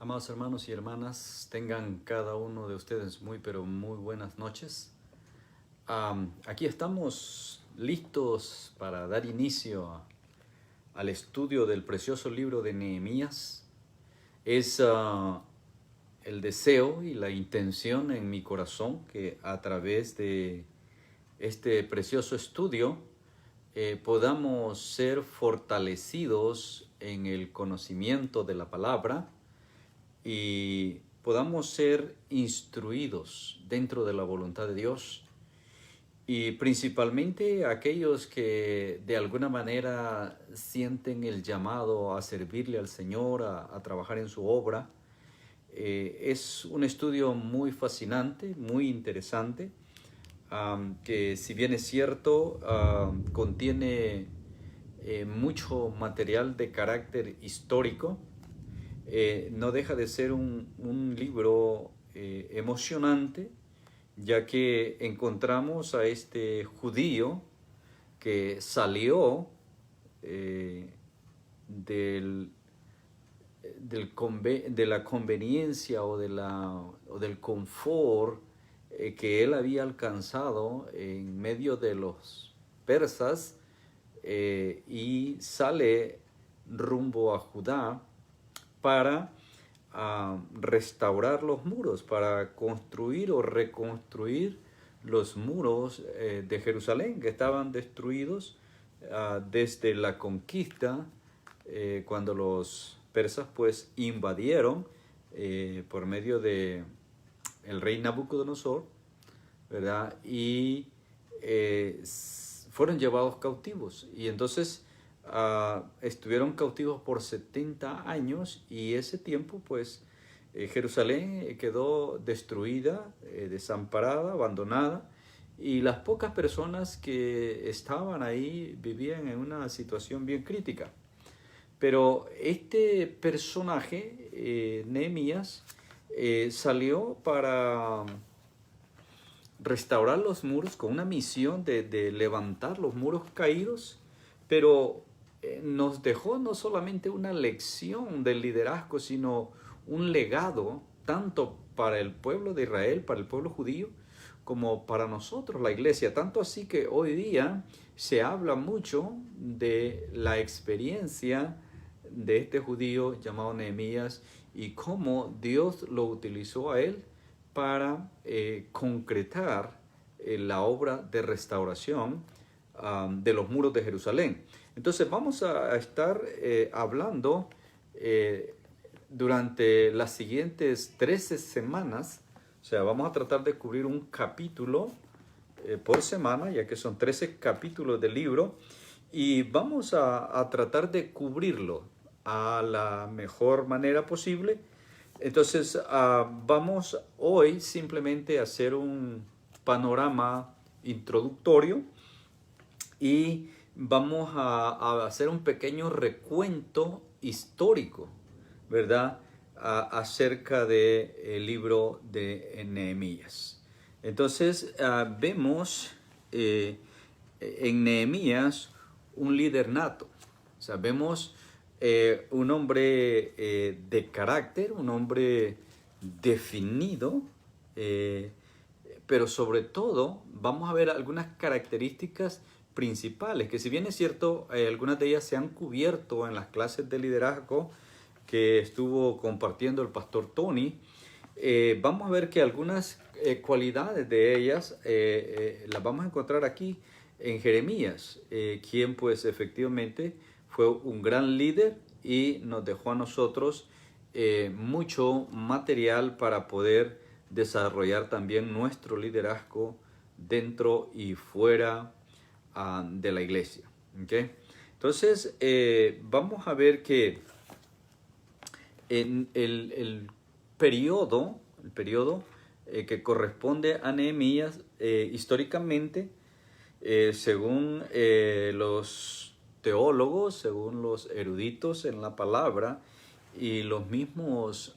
Amados hermanos y hermanas, tengan cada uno de ustedes muy pero muy buenas noches. Aquí estamos listos para dar inicio al estudio del precioso libro de Nehemías. Es el deseo y la intención en mi corazón que a través de este precioso estudio podamos ser fortalecidos en el conocimiento de la palabra y podamos ser instruidos dentro de la voluntad de Dios, y principalmente aquellos que de alguna manera sienten el llamado a servirle al Señor, a trabajar en su obra. Es un estudio muy fascinante, muy interesante, que si bien es cierto, contiene mucho material de carácter histórico. No deja de ser un libro emocionante, ya que encontramos a este judío que salió eh, del, de la conveniencia o del confort que él había alcanzado en medio de los persas, y sale rumbo a Judá para restaurar los muros, para construir o reconstruir los muros de Jerusalén, que estaban destruidos desde la conquista, cuando los persas pues invadieron por medio de el rey Nabucodonosor, ¿verdad? Y fueron llevados cautivos. Y entonces estuvieron cautivos por 70 años, y ese tiempo pues Jerusalén quedó destruida, desamparada, abandonada, y las pocas personas que estaban ahí vivían en una situación bien crítica. Pero este personaje, Nehemías, salió para restaurar los muros con una misión de levantar los muros caídos, pero nos dejó no solamente una lección del liderazgo, sino un legado tanto para el pueblo de Israel, para el pueblo judío, como para nosotros, la iglesia. Tanto así que hoy día se habla mucho de la experiencia de este judío llamado Nehemías y cómo Dios lo utilizó a él para concretar la obra de restauración de los muros de Jerusalén. Entonces vamos a estar hablando durante las siguientes 13 semanas, o sea, vamos a tratar de cubrir un capítulo por semana, ya que son 13 capítulos del libro, y vamos a tratar de cubrirlo a la mejor manera posible. Entonces, vamos hoy simplemente a hacer un panorama introductorio y vamos a hacer un pequeño recuento histórico, ¿verdad? Acerca del libro de Nehemías. Entonces, vemos en Nehemías un líder nato. O sea, vemos un hombre de carácter, un hombre definido, pero sobre todo vamos a ver algunas características principales, que si bien es cierto, algunas de ellas se han cubierto en las clases de liderazgo que estuvo compartiendo el pastor Tony. Vamos a ver que algunas cualidades de ellas las vamos a encontrar aquí en Jeremías, quien pues efectivamente fue un gran líder y nos dejó a nosotros mucho material para poder desarrollar también nuestro liderazgo dentro y fuera de la iglesia. ¿Okay? Entonces, vamos a ver que en el periodo que corresponde a Nehemías, históricamente, según los teólogos, según los eruditos en la palabra y los mismos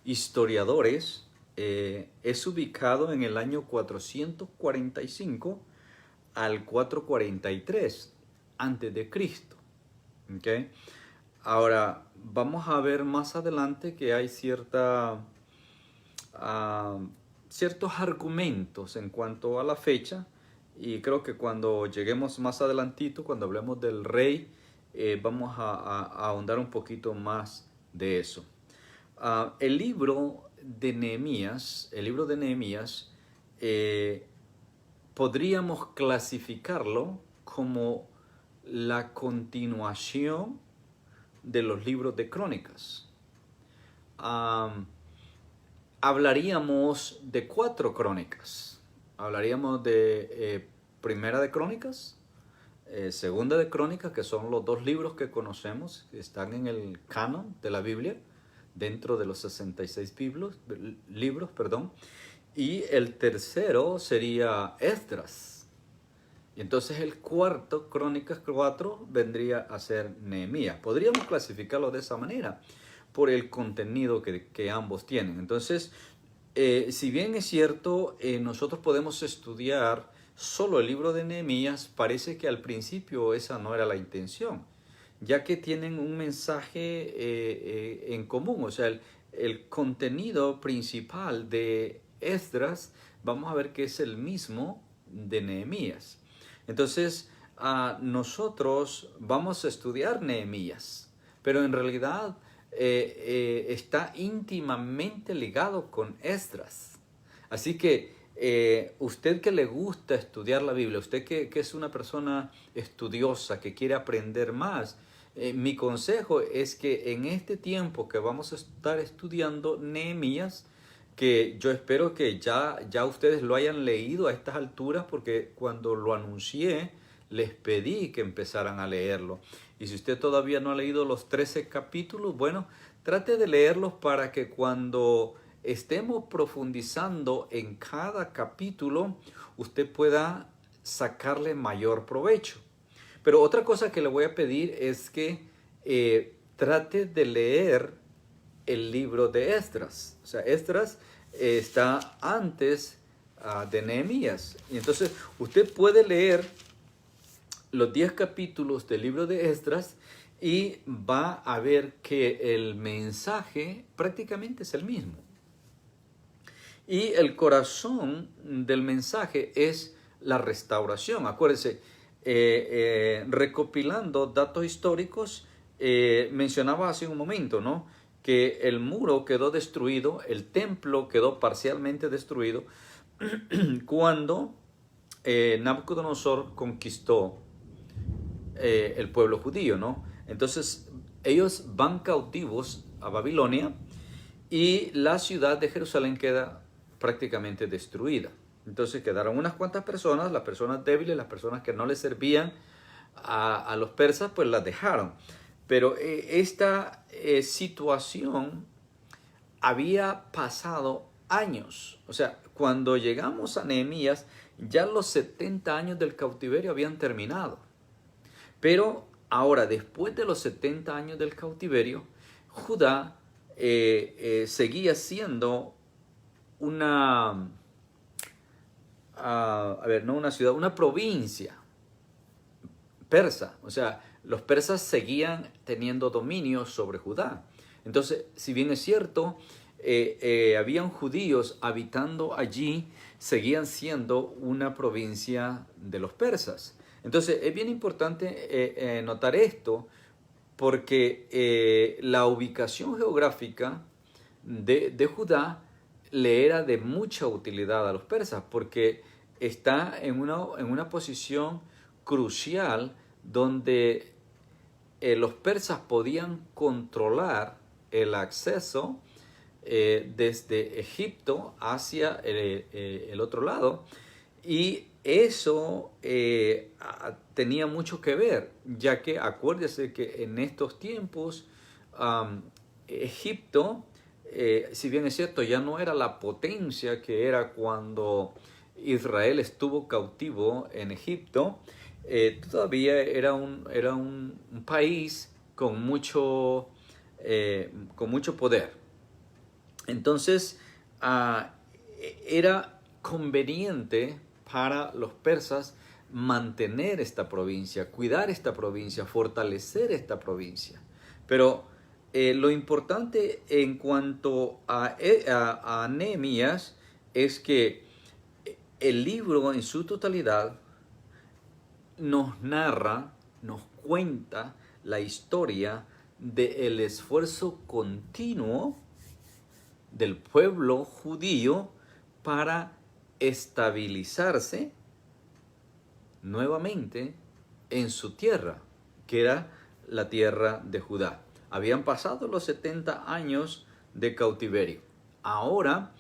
historiadores, es ubicado en el año 445 al 443 antes de Cristo. ¿Okay? Ahora, vamos a ver más adelante que hay ah, ciertos argumentos en cuanto a la fecha, y creo que cuando lleguemos más adelantito, cuando hablemos del rey, vamos a ahondar un poquito más de eso. El libro de Nehemías, eh, podríamos clasificarlo como la continuación de los libros de Crónicas. Hablaríamos de 4 crónicas. Hablaríamos de Primera de Crónicas, Segunda de Crónicas, que son los 2 libros que conocemos, que están en el canon de la Biblia, dentro de los 66 libros, perdón. Y el tercero sería Esdras. Y entonces el cuarto, Crónicas 4, vendría a ser Nehemías. Podríamos clasificarlo de esa manera, por el contenido que ambos tienen. Entonces, si bien es cierto, nosotros podemos estudiar solo el libro de Nehemías, parece que al principio esa no era la intención, ya que tienen un mensaje en común. O sea, el contenido principal de Esdras, vamos a ver que es el mismo de Nehemías. Entonces, nosotros vamos a estudiar Nehemías, pero en realidad está íntimamente ligado con Esdras. Así que usted que le gusta estudiar la Biblia, usted que es una persona estudiosa, que quiere aprender más, mi consejo es que en este tiempo que vamos a estar estudiando Nehemías, que yo espero que ya ustedes lo hayan leído a estas alturas, porque cuando lo anuncié les pedí que empezaran a leerlo. Y si usted todavía no ha leído los 13 capítulos, bueno, trate de leerlos para que cuando estemos profundizando en cada capítulo, usted pueda sacarle mayor provecho. Pero otra cosa que le voy a pedir es que trate de leer el libro de Esdras. O sea, Esdras está antes de Nehemías. Y entonces usted puede leer los 10 capítulos del libro de Esdras y va a ver que el mensaje prácticamente es el mismo. Y el corazón del mensaje es la restauración. Acuérdense, recopilando datos históricos, mencionaba hace un momento, ¿no?, que el muro quedó destruido, el templo quedó parcialmente destruido cuando Nabucodonosor conquistó el pueblo judío, ¿no? Entonces ellos van cautivos a Babilonia y la ciudad de Jerusalén queda prácticamente destruida. Entonces quedaron unas cuantas personas, las personas débiles, las personas que no les servían a los persas, pues las dejaron. Pero esta situación había pasado años. O sea, cuando llegamos a Nehemías, ya los 70 años del cautiverio habían terminado. Pero ahora, después de los 70 años del cautiverio, Judá seguía siendo una, no una ciudad, una provincia persa. O sea, los persas seguían teniendo dominio sobre Judá. Entonces, si bien es cierto, habían judíos habitando allí, seguían siendo una provincia de los persas. Entonces, es bien importante notar esto, porque la ubicación geográfica de Judá le era de mucha utilidad a los persas, porque está en una posición crucial donde los persas podían controlar el acceso desde Egipto hacia el otro lado, y eso tenía mucho que ver, ya que acuérdese que en estos tiempos Egipto, si bien es cierto, ya no era la potencia que era cuando Israel estuvo cautivo en Egipto, todavía era un país con mucho poder. Entonces, era conveniente para los persas mantener esta provincia, cuidar esta provincia, fortalecer esta provincia. Pero lo importante en cuanto a Nehemías es que el libro en su totalidad nos narra, nos cuenta la historia del esfuerzo continuo del pueblo judío para estabilizarse nuevamente en su tierra, que era la tierra de Judá. Habían pasado los 70 años de cautiverio. Ahora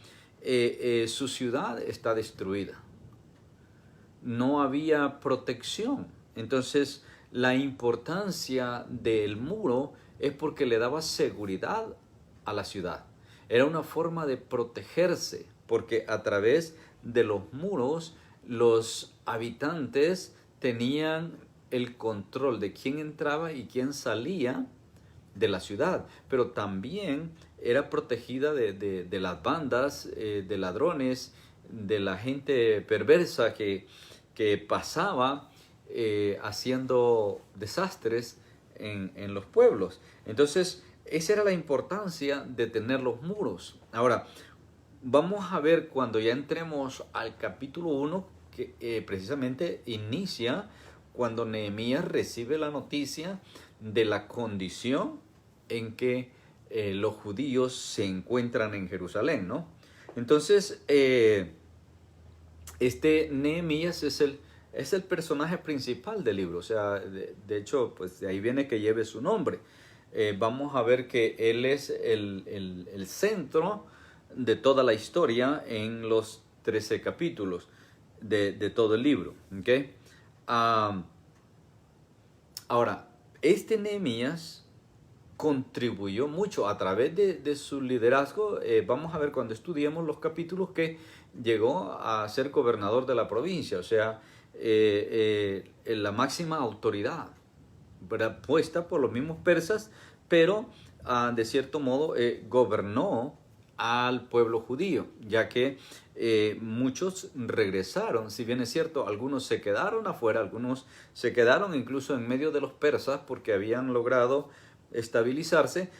su ciudad está destruida. No había protección. Entonces, la importancia del muro es porque le daba seguridad a la ciudad. Era una forma de protegerse, porque a través de los muros los habitantes tenían el control de quién entraba y quién salía de la ciudad, pero también era protegida de las bandas de ladrones, de la gente perversa que pasaba haciendo desastres en los pueblos. Entonces, esa era la importancia de tener los muros. Ahora, vamos a ver cuando ya entremos al capítulo 1, que precisamente inicia cuando Nehemías recibe la noticia de la condición en que los judíos se encuentran en Jerusalén, ¿no? Entonces, este Nehemías es el personaje principal del libro, o sea, de hecho, pues de ahí viene que lleve su nombre. Vamos a ver que él es el centro de toda la historia en los 13 capítulos de todo el libro. ¿Okay? Ahora, este Nehemías contribuyó mucho a través de su liderazgo. Vamos a ver cuando estudiemos los capítulos que llegó a ser gobernador de la provincia, o sea, la máxima autoridad, ¿verdad? Puesta por los mismos persas, pero de cierto modo gobernó al pueblo judío, ya que muchos regresaron. Si bien es cierto, algunos se quedaron afuera, algunos se quedaron incluso en medio de los persas porque habían logrado estabilizarse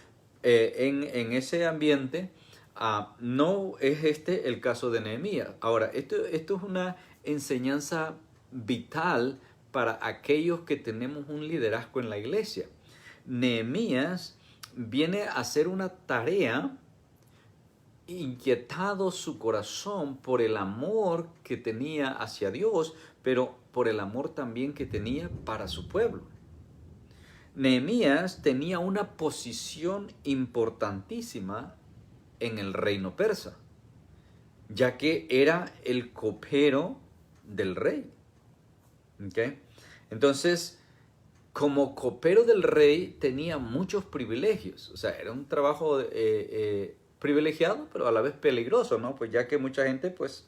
en ese ambiente. No es este el caso de Nehemías. Ahora, esto es una enseñanza vital para aquellos que tenemos un liderazgo en la iglesia. Nehemías viene a hacer una tarea inquietado su corazón por el amor que tenía hacia Dios, pero por el amor también que tenía para su pueblo. Nehemías tenía una posición importantísima en el reino persa, ya que era el copero del rey. ¿Okay? Entonces, como copero del rey tenía muchos privilegios, o sea, era un trabajo privilegiado, pero a la vez peligroso, ¿no? Pues ya que mucha gente, pues,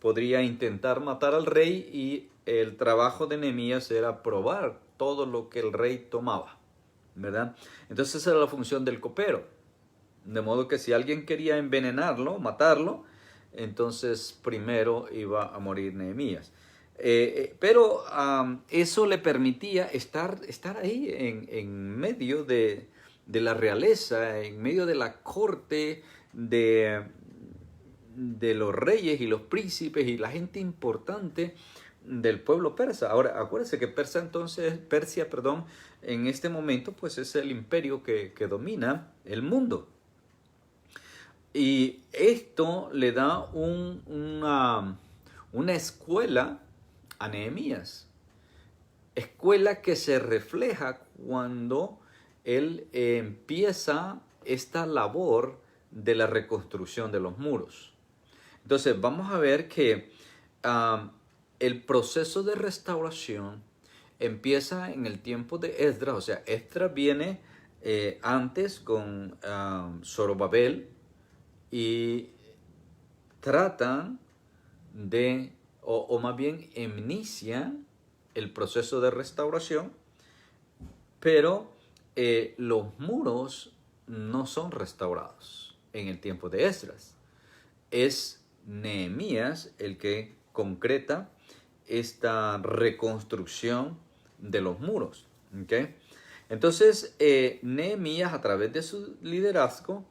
podría intentar matar al rey y el trabajo de Nehemías era probar todo lo que el rey tomaba, ¿verdad? Entonces esa era la función del copero, de modo que si alguien quería envenenarlo, matarlo, entonces primero iba a morir Nehemías. Pero eso le permitía estar ahí en medio de la realeza, en medio de la corte de los reyes y los príncipes y la gente importante del pueblo persa. Ahora, acuérdense que Persia, en este momento, pues es el imperio que domina el mundo. Y esto le da una escuela a Nehemías. Escuela que se refleja cuando él empieza esta labor de la reconstrucción de los muros. Entonces vamos a ver que el proceso de restauración empieza en el tiempo de Esdras, o sea, Esdras viene antes con Zorobabel y tratan de, o más bien inician el proceso de restauración, pero los muros no son restaurados en el tiempo de Esdras. Es Nehemías el que concreta esta reconstrucción de los muros. ¿Okay? Entonces, Nehemías, a través de su liderazgo,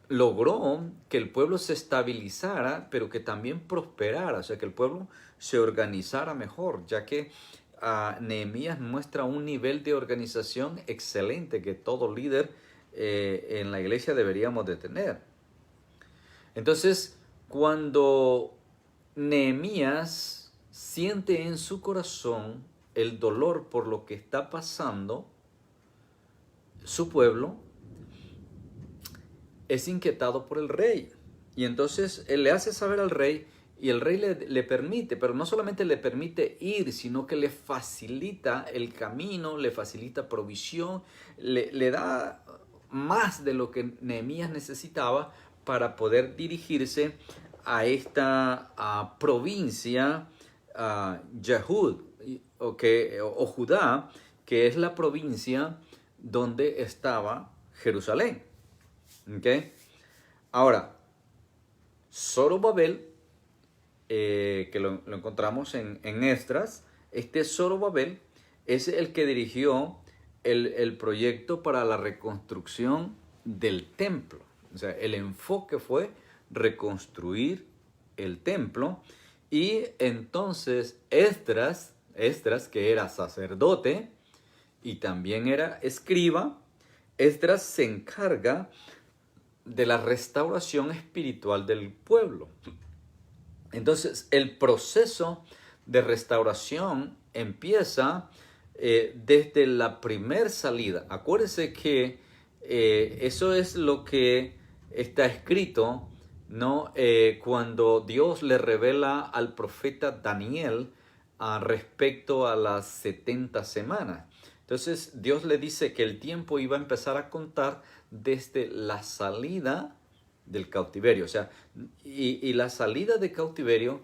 logró que el pueblo se estabilizara, pero que también prosperara, o sea, que el pueblo se organizara mejor, ya que Nehemías muestra un nivel de organización excelente que todo líder en la iglesia deberíamos de tener. Entonces, cuando Nehemías siente en su corazón el dolor por lo que está pasando, su pueblo es inquietado por el rey. Y entonces él le hace saber al rey y el rey le permite, pero no solamente le permite ir, sino que le facilita el camino, le facilita provisión, le da más de lo que Nehemías necesitaba para poder dirigirse a esta provincia Yehud o Judá, que es la provincia donde estaba Jerusalén. ¿Okay? Ahora, Zorobabel, que lo encontramos en Esdras, este Zorobabel es el que dirigió el proyecto para la reconstrucción del templo. O sea, el enfoque fue reconstruir el templo. Y entonces Esdras, que era sacerdote y también era escriba, Esdras se encarga de la restauración espiritual del pueblo. Entonces, el proceso de restauración empieza desde la primer salida. Acuérdense que eso es lo que está escrito, ¿no? Cuando Dios le revela al profeta Daniel respecto a las 70 semanas. Entonces Dios le dice que el tiempo iba a empezar a contar desde la salida del cautiverio. O sea, y la salida del cautiverio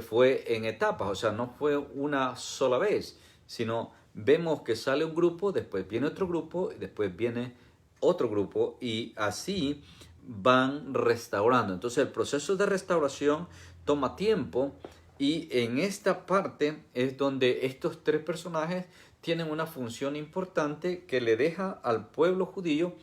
fue en etapas, o sea, no fue una sola vez, sino vemos que sale un grupo, después viene otro grupo, después viene otro grupo y así van restaurando. Entonces el proceso de restauración toma tiempo y en esta parte es donde estos tres personajes tienen una función importante que le deja al pueblo judío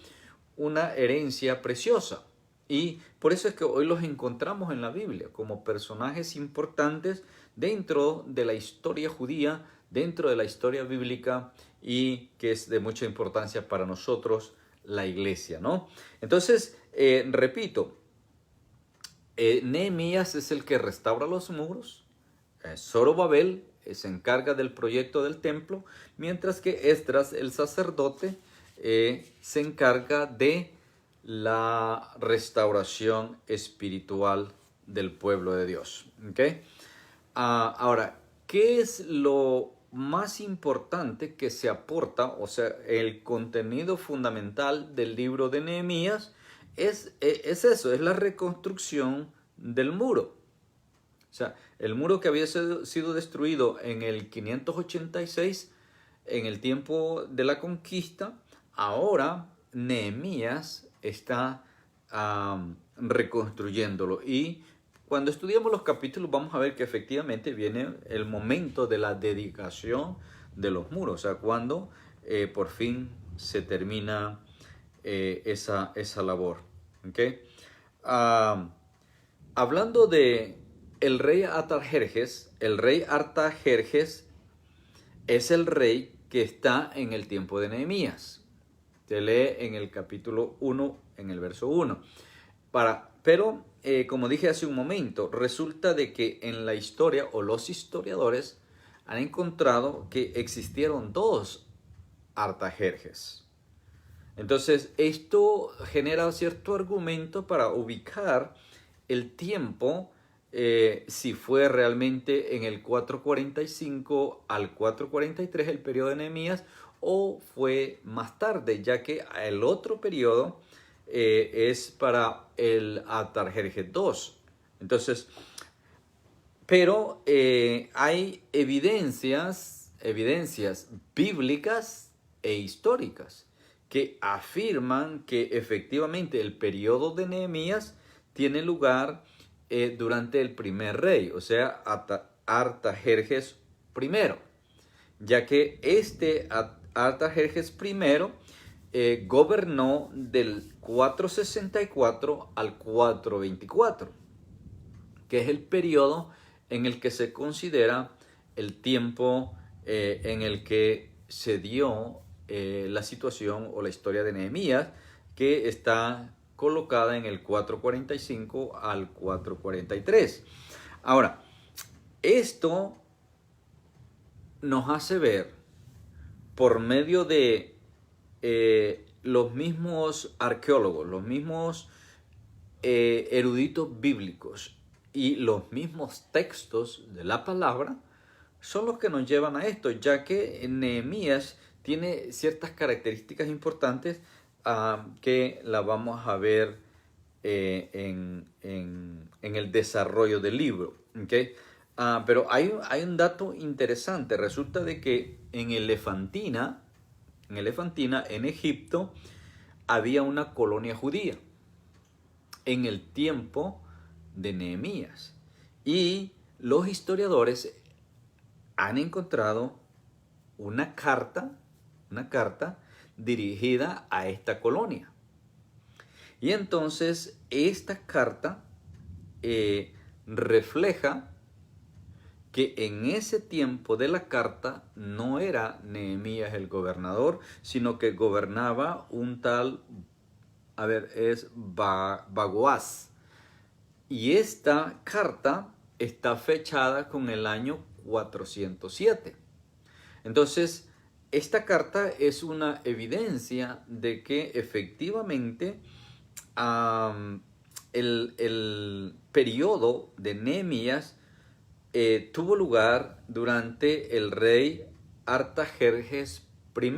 una herencia preciosa. Y por eso es que hoy los encontramos en la Biblia como personajes importantes dentro de la historia judía, dentro de la historia bíblica y que es de mucha importancia para nosotros, la iglesia, ¿no? Entonces, repito, Nehemías es el que restaura los muros, Zorobabel se encarga del proyecto del templo, mientras que Esdras, el sacerdote, se encarga de la restauración espiritual del pueblo de Dios. ¿Okay? Ahora, ¿qué es lo más importante que se aporta? O sea, el contenido fundamental del libro de Nehemías es eso, es la reconstrucción del muro. O sea, el muro que había sido destruido en el 586, en el tiempo de la conquista, ahora Nehemías está reconstruyéndolo. Y cuando estudiamos los capítulos vamos a ver que efectivamente viene el momento de la dedicación de los muros. O sea, cuando por fin se termina esa labor. ¿Okay? Hablando de el rey Artajerjes es el rey que está en el tiempo de Nehemías. Se lee en el capítulo 1, en el verso 1. Pero, como dije hace un momento, resulta de que en la historia, o los historiadores, han encontrado que existieron dos Artajerjes. Entonces, esto genera cierto argumento para ubicar el tiempo, si fue realmente en el 445 al 443 el periodo de Nehemías o fue más tarde, ya que el otro periodo es para el Artajerjes II. Entonces, pero hay evidencias bíblicas e históricas que afirman que efectivamente el periodo de Nehemías tiene lugar durante el primer rey, o sea, Artajerjes I, ya que este Artajerjes I gobernó del 464 al 424, que es el periodo en el que se considera el tiempo en el que se dio la situación o la historia de Nehemías, que está colocada en el 445 al 443. Ahora, esto nos hace ver por medio de los mismos arqueólogos, los mismos eruditos bíblicos y los mismos textos de la palabra son los que nos llevan a esto, ya que Nehemías tiene ciertas características importantes que la vamos a ver en el desarrollo del libro. ¿Okay? Pero hay un dato interesante. Resulta de que en Elefantina, en Egipto, había una colonia judía en el tiempo de Nehemías. Y los historiadores han encontrado una carta dirigida a esta colonia. Y entonces esta carta refleja que en ese tiempo de la carta no era Nehemías el gobernador, sino que gobernaba un tal, Bagoas. Y esta carta está fechada con el año 407. Entonces, esta carta es una evidencia de que efectivamente el periodo de Nehemías tuvo lugar durante el rey Artajerjes I,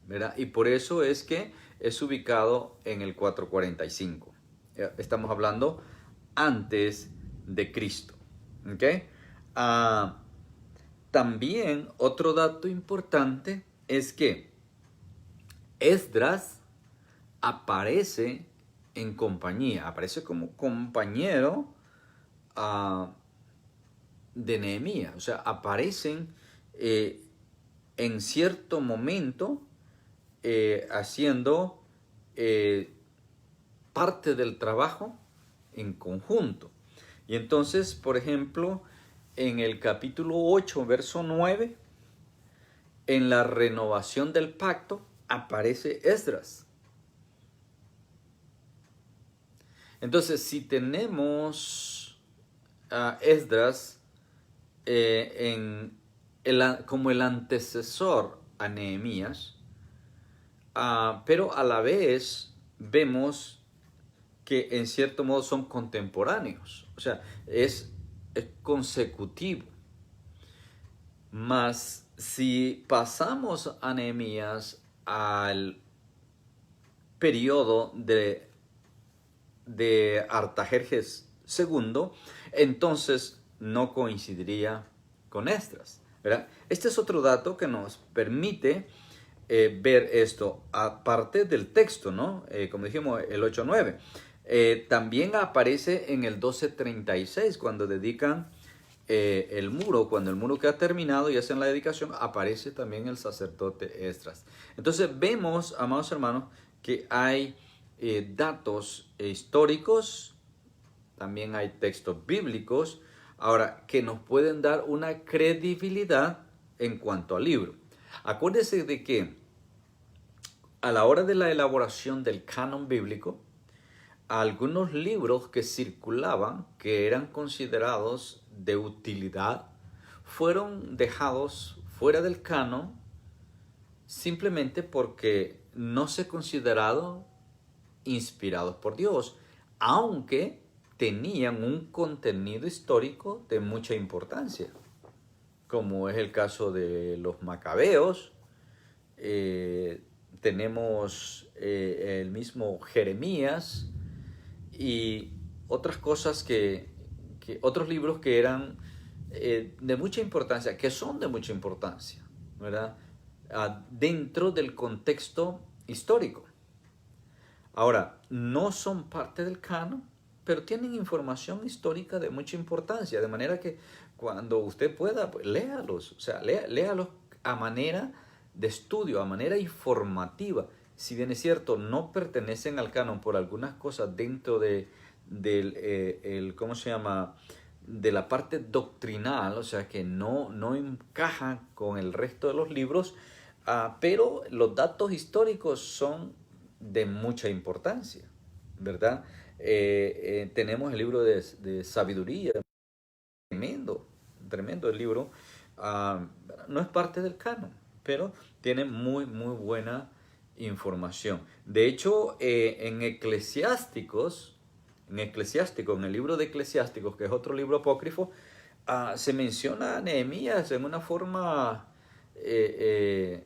¿verdad? Y por eso es que es ubicado en el 445. Estamos hablando antes de Cristo. ¿Okay? También otro dato importante es que Esdras aparece en compañía, aparece como compañero de Nehemías. O sea, aparecen en cierto momento haciendo parte del trabajo en conjunto. Y entonces, por ejemplo, en el capítulo 8, verso 9, en la renovación del pacto, aparece Esdras. Entonces, si tenemos a Esdras como el antecesor a Nehemías, pero a la vez vemos que en cierto modo son contemporáneos, o sea, es consecutivo. Mas si pasamos a Nehemías al periodo de Artajerjes II, entonces no coincidiría con Esdras, ¿verdad? Este es otro dato que nos permite ver esto, aparte del texto, ¿no? Como dijimos, el 8-9. También aparece en el 1236, cuando dedican el muro, cuando el muro queda terminado y hacen la dedicación, aparece también el sacerdote Esdras. Entonces vemos, amados hermanos, que hay datos históricos, también hay textos bíblicos, ahora, que nos pueden dar una credibilidad en cuanto al libro. Acuérdense de que a la hora de la elaboración del canon bíblico, algunos libros que circulaban, que eran considerados de utilidad, fueron dejados fuera del canon simplemente porque no se consideraron inspirados por Dios, aunque tenían un contenido histórico de mucha importancia, como es el caso de los macabeos. Tenemos el mismo Jeremías y otras cosas otros libros que eran de mucha importancia, que son de mucha importancia, ¿verdad? Dentro del contexto histórico. Ahora, no son parte del canon, pero tienen información histórica de mucha importancia, de manera que cuando usted pueda, pues léalos, o sea, léalos a manera de estudio, a manera informativa. Si bien es cierto, no pertenecen al canon por algunas cosas dentro ¿cómo se llama? De la parte doctrinal, o sea que no encajan con el resto de los libros, pero los datos históricos son de mucha importancia, ¿verdad? Tenemos el libro de sabiduría, tremendo, tremendo el libro. No es parte del canon, pero tiene muy buena información. De hecho, en el libro de Eclesiásticos, que es otro libro apócrifo, se menciona a Nehemías en una forma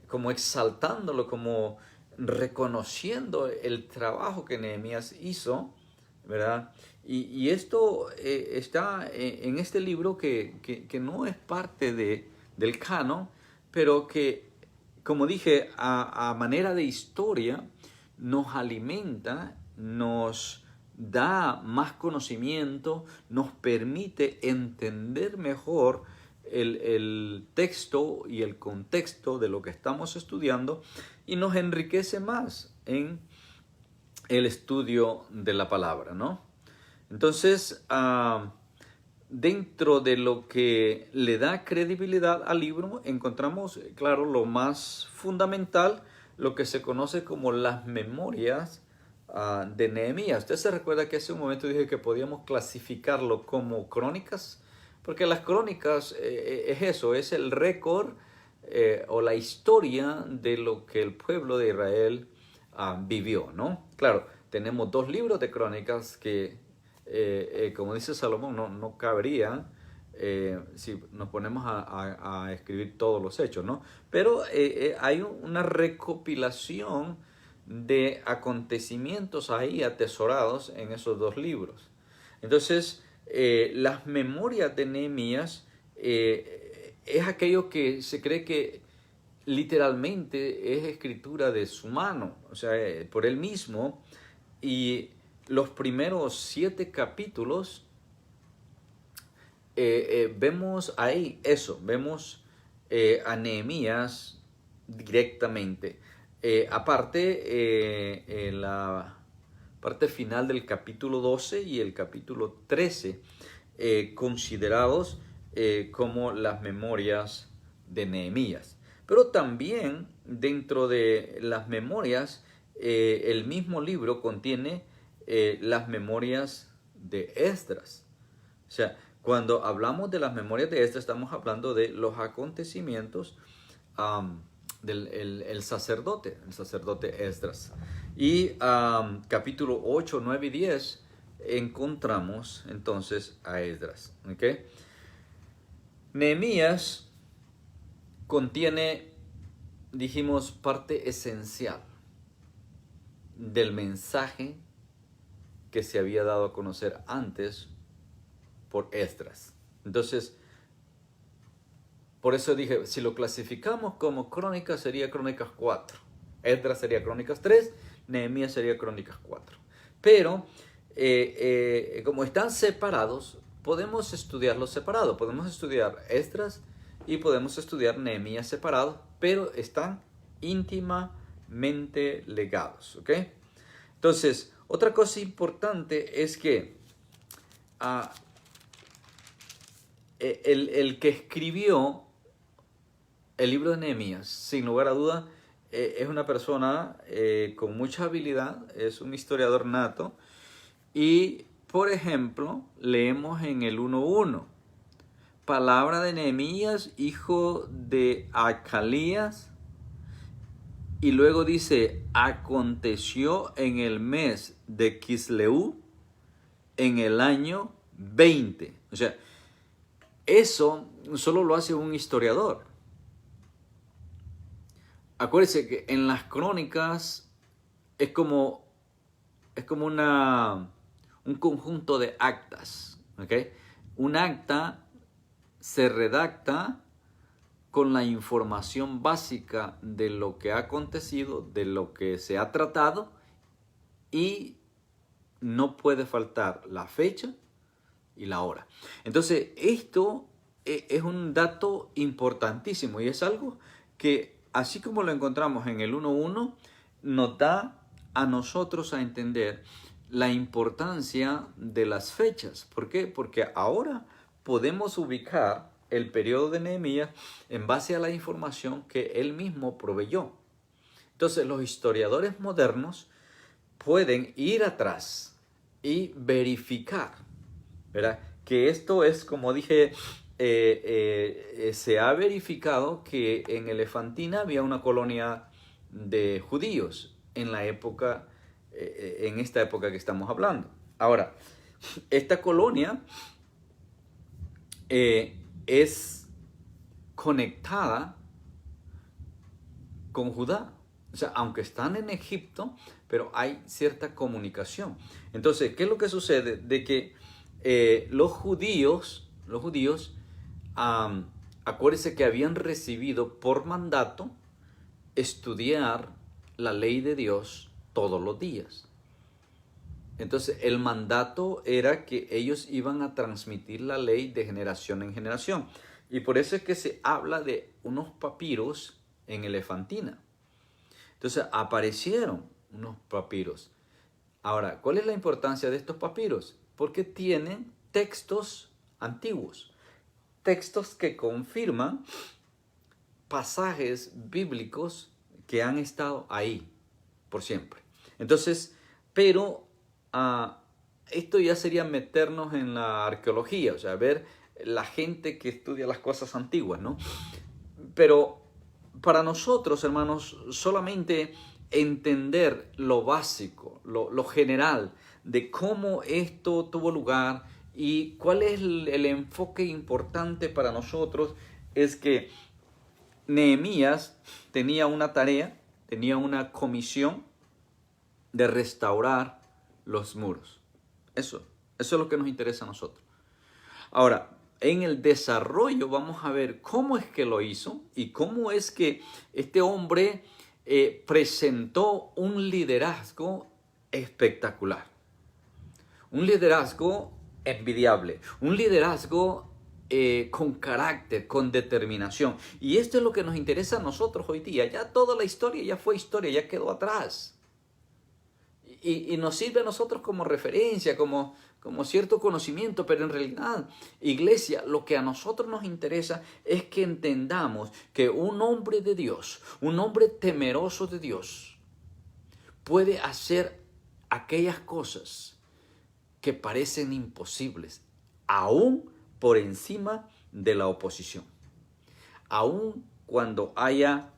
como exaltándolo, como reconociendo el trabajo que Nehemías hizo, ¿verdad? Y esto está en este libro que no es parte del canon, pero que, como dije, a manera de historia, nos alimenta, nos da más conocimiento, nos permite entender mejor el texto y el contexto de lo que estamos estudiando y nos enriquece más en el estudio de la palabra, ¿no? Entonces, dentro de lo que le da credibilidad al libro, encontramos, claro, lo más fundamental, lo que se conoce como las memorias de Nehemías. Usted se recuerda que hace un momento dije que podíamos clasificarlo como crónicas, porque las crónicas es eso, es el récord o la historia de lo que el pueblo de Israel vivió, ¿no? Claro, tenemos dos libros de crónicas que, como dice Salomón, no cabrían si nos ponemos a escribir todos los hechos, ¿no? Pero hay una recopilación de acontecimientos ahí atesorados en esos dos libros. Entonces, las memorias de Nehemías es aquello que se cree que literalmente es escritura de su mano, o sea, por él mismo. Y los primeros 7 capítulos vemos ahí eso, vemos a Nehemías directamente. Aparte, la parte final del capítulo 12 y el capítulo 13, considerados como las memorias de Nehemías. Pero también dentro de las memorias, el mismo libro contiene las memorias de Esdras. O sea, cuando hablamos de las memorias de Esdras, estamos hablando de los acontecimientos del el sacerdote Esdras. Y capítulo 8, 9 y 10 encontramos entonces a Esdras. ¿Okay? Nehemías contiene, dijimos, parte esencial del mensaje que se había dado a conocer antes por Esdras. Entonces, por eso dije, si lo clasificamos como crónicas, sería Crónicas 4. Esdras sería Crónicas 3, Nehemías sería Crónicas 4. Pero, como están separados, podemos estudiarlos separados. Podemos estudiar Esdras y podemos estudiar Nehemías separados, pero están íntimamente ligados, ¿ok? Entonces, otra cosa importante es que el que escribió el libro de Nehemías, sin lugar a duda, es una persona con mucha habilidad, es un historiador nato. Y, por ejemplo, leemos en el 1:1, palabra de Nehemías, hijo de Acalías. Y luego dice, aconteció en el mes de Quisleu, en el año 20. O sea, eso solo lo hace un historiador. Acuérdense que en las crónicas es como un conjunto de actas. ¿Okay? Un acta se redacta con la información básica de lo que ha acontecido, de lo que se ha tratado, y no puede faltar la fecha y la hora. Entonces, esto es un dato importantísimo y es algo que así como lo encontramos en el 1.1, nos da a nosotros a entender la importancia de las fechas. ¿Por qué? Porque ahora podemos ubicar el periodo de Nehemías en base a la información que él mismo proveyó. Entonces, los historiadores modernos pueden ir atrás y verificar, ¿verdad? Que esto es, como dije, se ha verificado que en Elefantina había una colonia de judíos en la época, en esta época que estamos hablando. Ahora, esta colonia es conectada con Judá. O sea, aunque están en Egipto, pero hay cierta comunicación. Entonces, ¿qué es lo que sucede? De que los judíos, acuérdense que habían recibido por mandato estudiar la ley de Dios todos los días. Entonces, el mandato era que ellos iban a transmitir la ley de generación en generación. Y por eso es que se habla de unos papiros en Elefantina. Entonces, aparecieron unos papiros. Ahora, ¿cuál es la importancia de estos papiros? Porque tienen textos antiguos, textos que confirman pasajes bíblicos que han estado ahí por siempre. Entonces, pero esto ya sería meternos en la arqueología, o sea, ver la gente que estudia las cosas antiguas, ¿no? Pero para nosotros, hermanos, solamente entender lo básico, lo general de cómo esto tuvo lugar y cuál es el enfoque importante para nosotros es que Nehemías tenía una tarea, tenía una comisión de restaurar los muros. Eso es lo que nos interesa a nosotros. Ahora, en el desarrollo vamos a ver cómo es que lo hizo y cómo es que este hombre presentó un liderazgo espectacular. Un liderazgo envidiable, un liderazgo con carácter, con determinación. Y esto es lo que nos interesa a nosotros hoy día. Ya toda la historia ya fue historia, ya quedó atrás. Y nos sirve a nosotros como referencia, como cierto conocimiento, pero en realidad, iglesia, lo que a nosotros nos interesa es que entendamos que un hombre de Dios, un hombre temeroso de Dios, puede hacer aquellas cosas que parecen imposibles, aún por encima de la oposición, aún cuando haya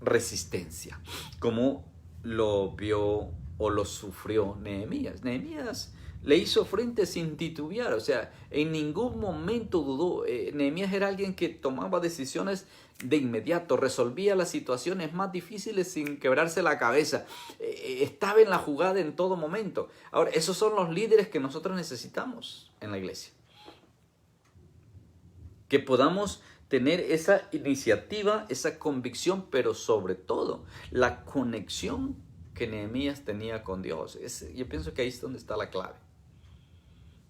resistencia, como lo vio o lo sufrió Nehemías. Nehemías le hizo frente sin titubear, o sea, en ningún momento dudó. Nehemías era alguien que tomaba decisiones de inmediato, resolvía las situaciones más difíciles sin quebrarse la cabeza, estaba en la jugada en todo momento. Ahora, esos son los líderes que nosotros necesitamos en la iglesia. Que podamos tener esa iniciativa, esa convicción, pero sobre todo la conexión que Nehemías tenía con Dios. Yo pienso que ahí es donde está la clave.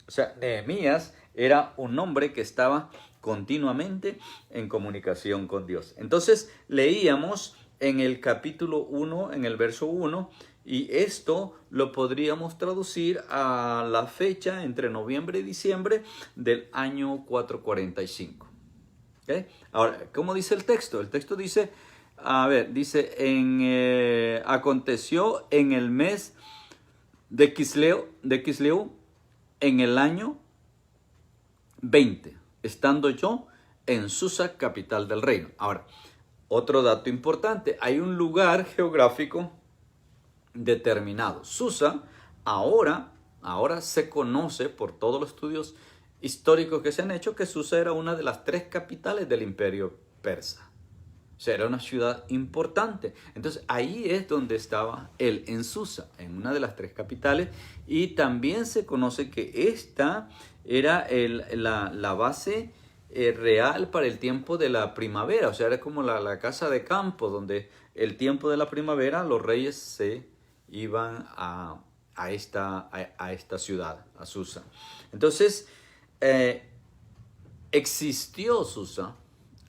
O sea, Nehemías era un hombre que estaba continuamente en comunicación con Dios. Entonces leíamos en el capítulo 1, en el verso 1, y esto lo podríamos traducir a la fecha entre noviembre y diciembre del año 445. ¿Okay? Ahora, ¿cómo dice el texto? El texto dice, aconteció en el mes de Quisleu, en el año 20, estando yo en Susa, capital del reino. Ahora, otro dato importante, hay un lugar geográfico determinado. Susa ahora se conoce por todos los estudios históricos que se han hecho que Susa era una de las 3 capitales del imperio persa. O sea, era una ciudad importante. Entonces, ahí es donde estaba él, en Susa, en una de las 3 capitales. Y también se conoce que esta era la base real para el tiempo de la primavera. O sea, era como la casa de campo, donde el tiempo de la primavera los reyes se iban a esta ciudad, a Susa. Entonces, existió Susa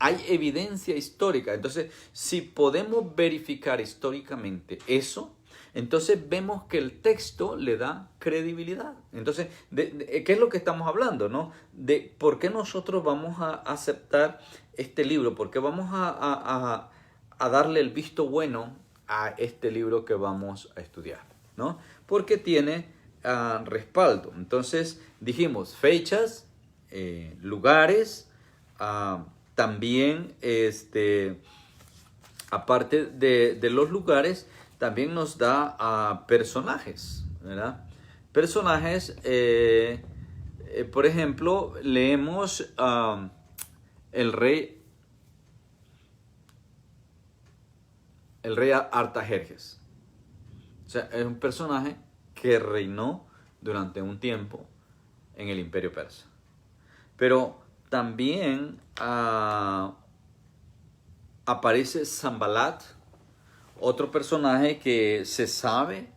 hay evidencia histórica. Entonces, si podemos verificar históricamente eso, entonces vemos que el texto le da credibilidad. Entonces, ¿qué es lo que estamos hablando, no? De por qué nosotros vamos a aceptar este libro, por qué vamos a darle el visto bueno a este libro que vamos a estudiar, ¿no? Porque tiene respaldo. Entonces, dijimos fechas, lugares, también, aparte de los lugares, también nos da personajes, ¿verdad? Personajes, por ejemplo, leemos el rey Artajerjes. O sea, es un personaje que reinó durante un tiempo en el Imperio Persa. Pero también aparece Sanbalat, otro personaje que se sabe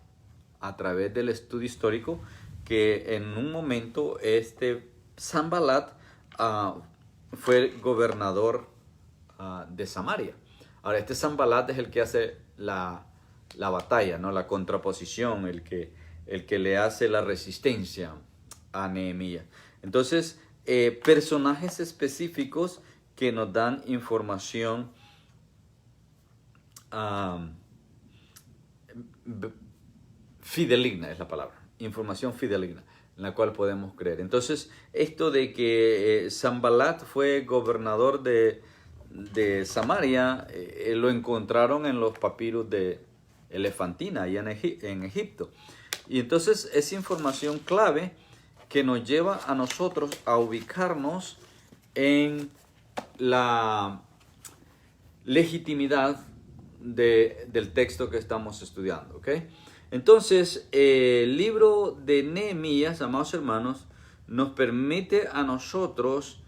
a través del estudio histórico que en un momento Sanbalat fue gobernador de Samaria. Ahora, Sanbalat es el que hace la batalla, ¿no? La contraposición, el que le hace la resistencia a Nehemías. Entonces, personajes específicos que nos dan información fideligna, es la palabra, información fideligna, en la cual podemos creer. Entonces, esto de que Sanbalat fue gobernador de Samaria, lo encontraron en los papiros de Elefantina, allá en Egipto. Y entonces es información clave que nos lleva a nosotros a ubicarnos en la legitimidad del texto que estamos estudiando, ¿ok? Entonces, el libro de Nehemías, amados hermanos, nos permite a nosotros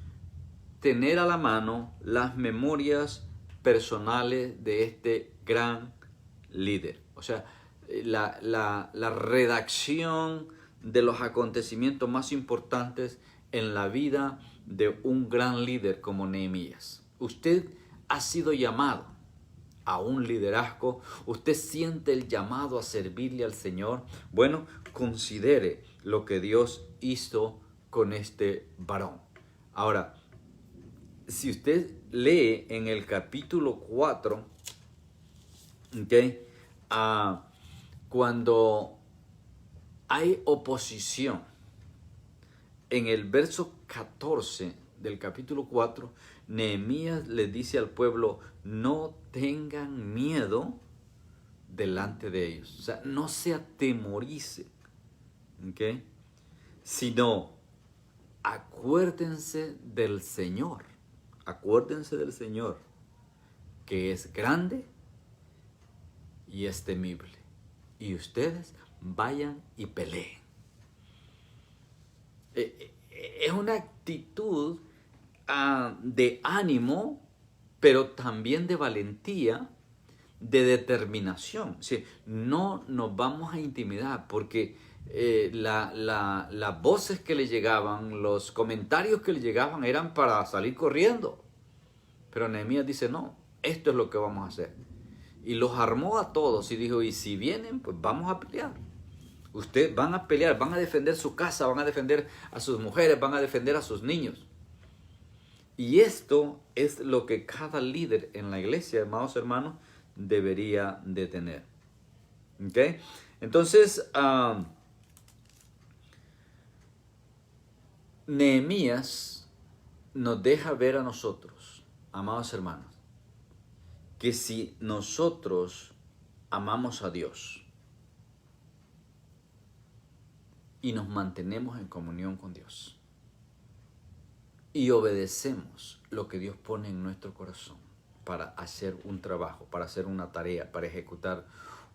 tener a la mano las memorias personales de este gran líder. O sea, la redacción de los acontecimientos más importantes en la vida de un gran líder como Nehemías. Usted ha sido llamado a un liderazgo, usted siente el llamado a servirle al Señor. Bueno, considere lo que Dios hizo con este varón. Ahora, si usted lee en el capítulo 4, ¿okay? Cuando hay oposición, en el verso 14 del capítulo 4, Nehemías le dice al pueblo: no tengan miedo delante de ellos. O sea, no se atemoricen, ¿okay? Sino acuérdense del Señor. Acuérdense del Señor, que es grande y es temible. Y ustedes vayan y peleen. Es una actitud de ánimo, pero también de valentía, de determinación. ¿Sí? No nos vamos a intimidar porque las voces que le llegaban, los comentarios que le llegaban eran para salir corriendo. Pero Nehemías dice: no, esto es lo que vamos a hacer. Y los armó a todos y dijo: y si vienen, pues vamos a pelear. Ustedes van a pelear, van a defender su casa, van a defender a sus mujeres, van a defender a sus niños. Y esto es lo que cada líder en la iglesia, amados hermanos, debería de tener. ¿Ok? Entonces, Nehemías nos deja ver a nosotros, amados hermanos, que si nosotros amamos a Dios y nos mantenemos en comunión con Dios y obedecemos lo que Dios pone en nuestro corazón para hacer un trabajo, para hacer una tarea, para ejecutar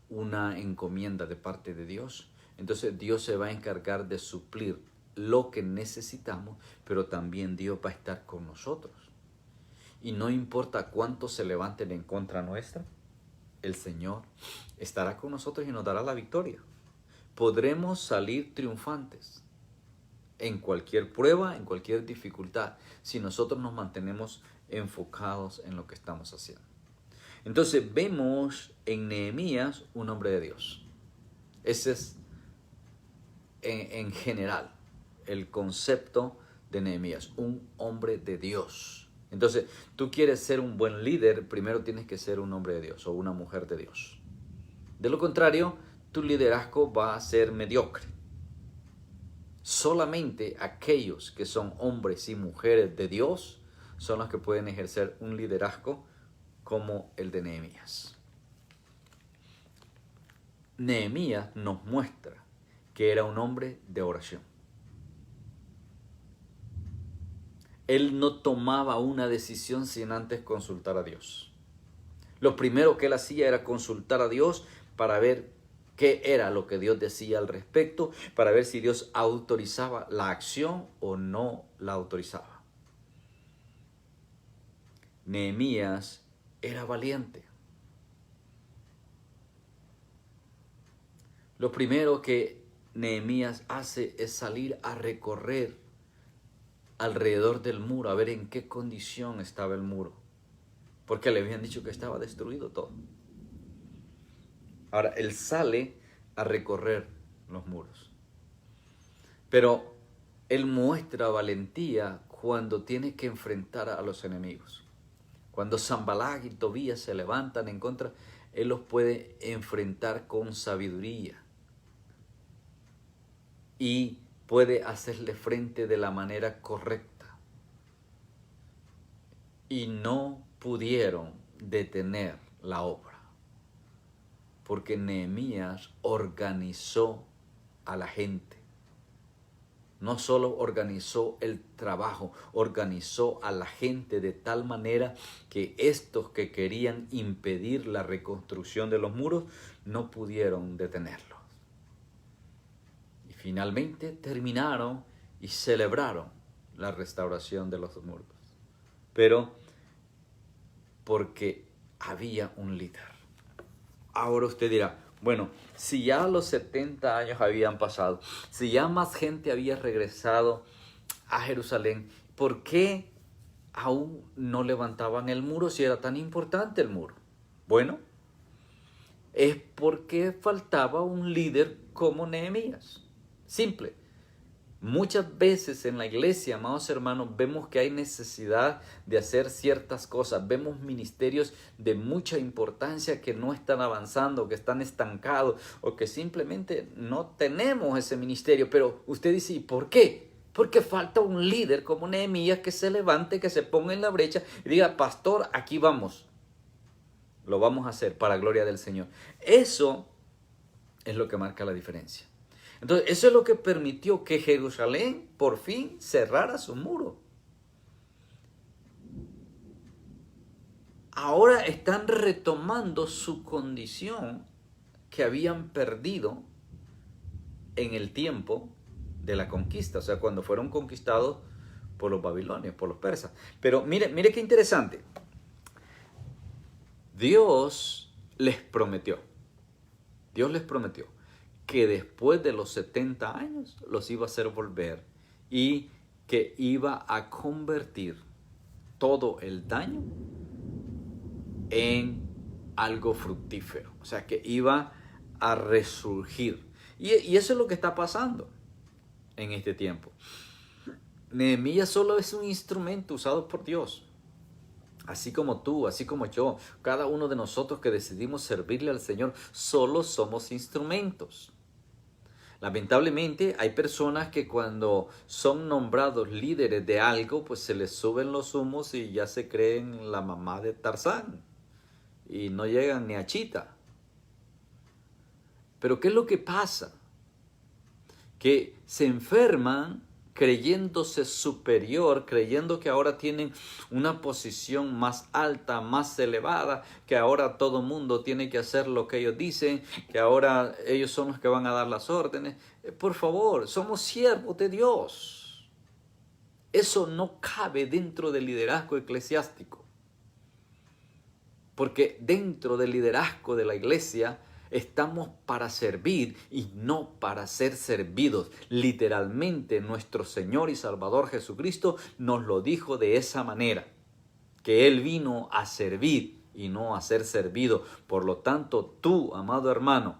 una encomienda de parte de Dios, entonces Dios se va a encargar de suplir lo que necesitamos, pero también Dios va a estar con nosotros. Y no importa cuántos se levanten en contra nuestra, el Señor estará con nosotros y nos dará la victoria. Podremos salir triunfantes en cualquier prueba, en cualquier dificultad, si nosotros nos mantenemos enfocados en lo que estamos haciendo. Entonces vemos en Nehemías un hombre de Dios. Ese es en general el concepto de Nehemías, un hombre de Dios. Entonces, tú quieres ser un buen líder, primero tienes que ser un hombre de Dios o una mujer de Dios. De lo contrario, tu liderazgo va a ser mediocre. Solamente aquellos que son hombres y mujeres de Dios son los que pueden ejercer un liderazgo como el de Nehemías. Nehemías nos muestra que era un hombre de oración. Él no tomaba una decisión sin antes consultar a Dios. Lo primero que él hacía era consultar a Dios para ver qué era lo que Dios decía al respecto, para ver si Dios autorizaba la acción o no la autorizaba. Nehemías era valiente. Lo primero que Nehemías hace es salir a recorrer alrededor del muro, a ver en qué condición estaba el muro, porque le habían dicho que estaba destruido todo. Ahora, él sale a recorrer los muros, pero él muestra valentía cuando tiene que enfrentar a los enemigos. Cuando Sanbalat y Tobías se levantan en contra, él los puede enfrentar con sabiduría y puede hacerle frente de la manera correcta. Y no pudieron detener la obra, porque Nehemías organizó a la gente. No solo organizó el trabajo, organizó a la gente de tal manera que estos que querían impedir la reconstrucción de los muros no pudieron detenerlos. Y finalmente terminaron y celebraron la restauración de los muros. Pero porque había un líder. Ahora usted dirá, bueno, si ya los 70 años habían pasado, si ya más gente había regresado a Jerusalén, ¿por qué aún no levantaban el muro si era tan importante el muro? Bueno, es porque faltaba un líder como Nehemías. Simple. Muchas veces en la iglesia, amados hermanos, vemos que hay necesidad de hacer ciertas cosas. Vemos ministerios de mucha importancia que no están avanzando, que están estancados o que simplemente no tenemos ese ministerio. Pero usted dice, ¿y por qué? Porque falta un líder como Nehemías que se levante, que se ponga en la brecha y diga, pastor, aquí vamos. Lo vamos a hacer para gloria del Señor. Eso es lo que marca la diferencia. Entonces, eso es lo que permitió que Jerusalén por fin cerrara su muro. Ahora están retomando su condición que habían perdido en el tiempo de la conquista, o sea, cuando fueron conquistados por los babilonios, por los persas. Pero mire qué interesante. Dios les prometió que después de los 70 años los iba a hacer volver y que iba a convertir todo el daño en algo fructífero. O sea, que iba a resurgir. Y eso es lo que está pasando en este tiempo. Nehemías solo es un instrumento usado por Dios. Así como tú, así como yo, cada uno de nosotros que decidimos servirle al Señor, solo somos instrumentos. Lamentablemente hay personas que cuando son nombrados líderes de algo, pues se les suben los humos y ya se creen la mamá de Tarzán y no llegan ni a Chita. Pero ¿qué es lo que pasa? Que se enferman creyéndose superior, creyendo que ahora tienen una posición más alta, más elevada, que ahora todo mundo tiene que hacer lo que ellos dicen, que ahora ellos son los que van a dar las órdenes. Por favor, somos siervos de Dios. Eso no cabe dentro del liderazgo eclesiástico, porque dentro del liderazgo de la iglesia estamos para servir y no para ser servidos. Literalmente nuestro Señor y Salvador Jesucristo nos lo dijo de esa manera. que Él vino a servir y no a ser servido. Por lo tanto, tú, amado hermano,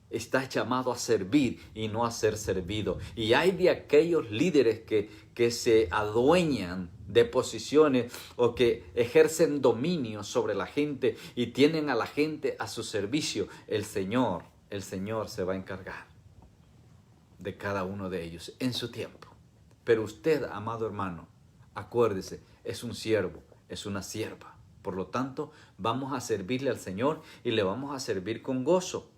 estás llamado a servir y no a ser servido. Y hay de aquellos líderes que se adueñan de posiciones o que ejercen dominio sobre la gente y tienen a la gente a su servicio. El Señor se va a encargar de cada uno de ellos en su tiempo. Pero usted, amado hermano, acuérdese, es un siervo, es una sierva. Por lo tanto, vamos a servirle al Señor y le vamos a servir con gozo.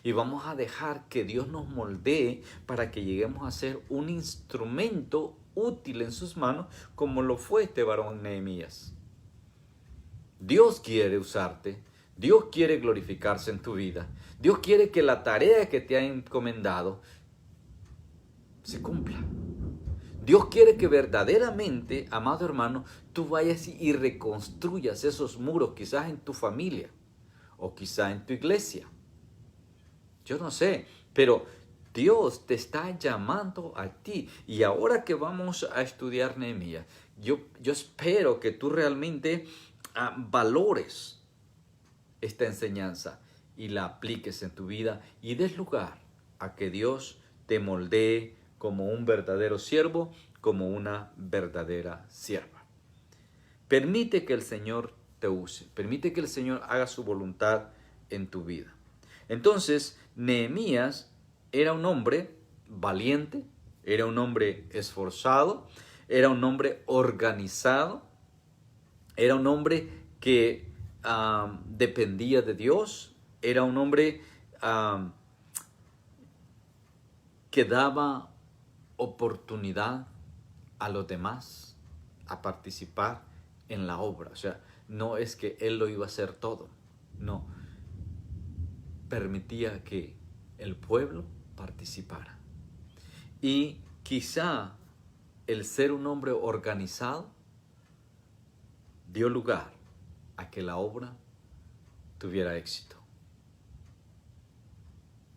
Y vamos a dejar que Dios nos moldee para que lleguemos a ser un instrumento útil en sus manos, como lo fue este varón Nehemías. Dios quiere usarte. Dios quiere glorificarse en tu vida. Dios quiere que la tarea que te ha encomendado se cumpla. Dios quiere que verdaderamente, amado hermano, tú vayas y reconstruyas esos muros, quizás en tu familia o quizás en tu iglesia. Yo no sé, pero Dios te está llamando a ti. Y ahora que vamos a estudiar Nehemías, yo espero que tú realmente valores esta enseñanza y la apliques en tu vida y des lugar a que Dios te moldee como un verdadero siervo, como una verdadera sierva. Permite que el Señor te use, permite que el Señor haga su voluntad en tu vida. Entonces, Nehemías era un hombre valiente, era un hombre esforzado, era un hombre organizado, era un hombre que dependía de Dios, era un hombre que daba oportunidad a los demás a participar en la obra. O sea, no es que él lo iba a hacer todo, no. Permitía que el pueblo participara. Y quizá el ser un hombre organizado dio lugar a que la obra tuviera éxito.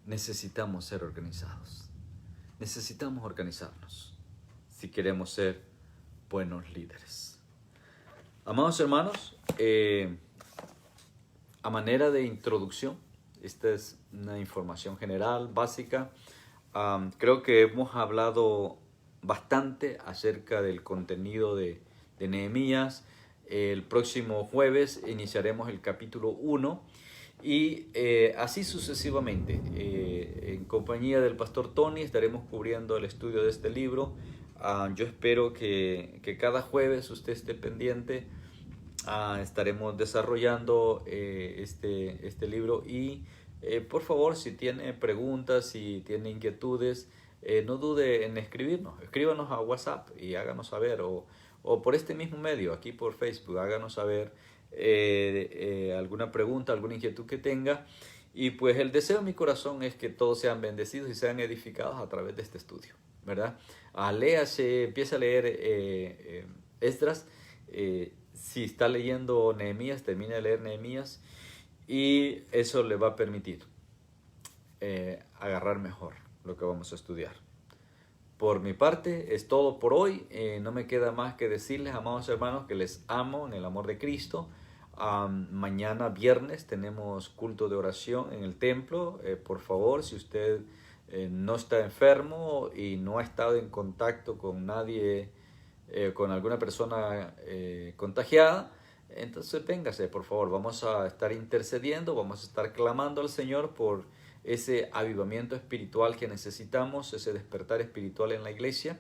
Necesitamos ser organizados. Necesitamos organizarnos si queremos ser buenos líderes. Amados hermanos, a manera de introducción, esta es una información general, básica. Creo que hemos hablado bastante acerca del contenido de Nehemías. El próximo jueves iniciaremos el capítulo 1 y así sucesivamente. En compañía del pastor Tony estaremos cubriendo el estudio de este libro. Yo espero que cada jueves usted esté pendiente. Estaremos desarrollando este libro y por favor, si tiene preguntas, si tiene inquietudes, no dude en escríbanos a WhatsApp y háganos saber, o por este mismo medio, aquí por Facebook, háganos saber alguna pregunta, alguna inquietud que tenga. Y pues el deseo de mi corazón es que todos sean bendecidos y sean edificados a través de este estudio, ¿verdad? Léase, empieza a leer Esdras. Si está leyendo Nehemías, termina de leer Nehemías y eso le va a permitir agarrar mejor lo que vamos a estudiar. Por mi parte es todo por hoy. No me queda más que decirles, amados hermanos, que les amo en el amor de Cristo. Mañana viernes tenemos culto de oración en el templo. Por favor, si usted no está enfermo y no ha estado en contacto con nadie, con alguna persona contagiada, entonces véngase, por favor. Vamos a estar intercediendo, vamos a estar clamando al Señor por ese avivamiento espiritual que necesitamos, ese despertar espiritual en la iglesia.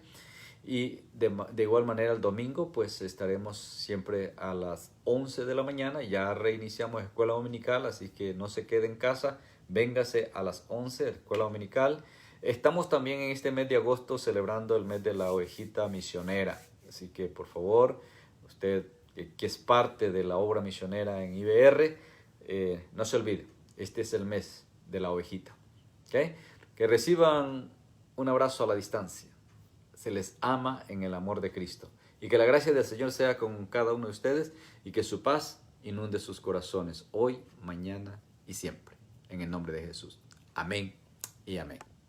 Y de igual manera el domingo pues estaremos siempre a las 11 de la mañana. Ya reiniciamos escuela dominical, así que no se quede en casa, véngase a las 11 de la escuela dominical. Estamos también en este mes de agosto celebrando el mes de la ovejita misionera, así que por favor, usted que es parte de la obra misionera en IBR, no se olvide, este es el mes de la ovejita. ¿Okay? Que reciban un abrazo a la distancia. Se les ama en el amor de Cristo. Y que la gracia del Señor sea con cada uno de ustedes y que su paz inunde sus corazones hoy, mañana y siempre. En el nombre de Jesús. Amén y amén.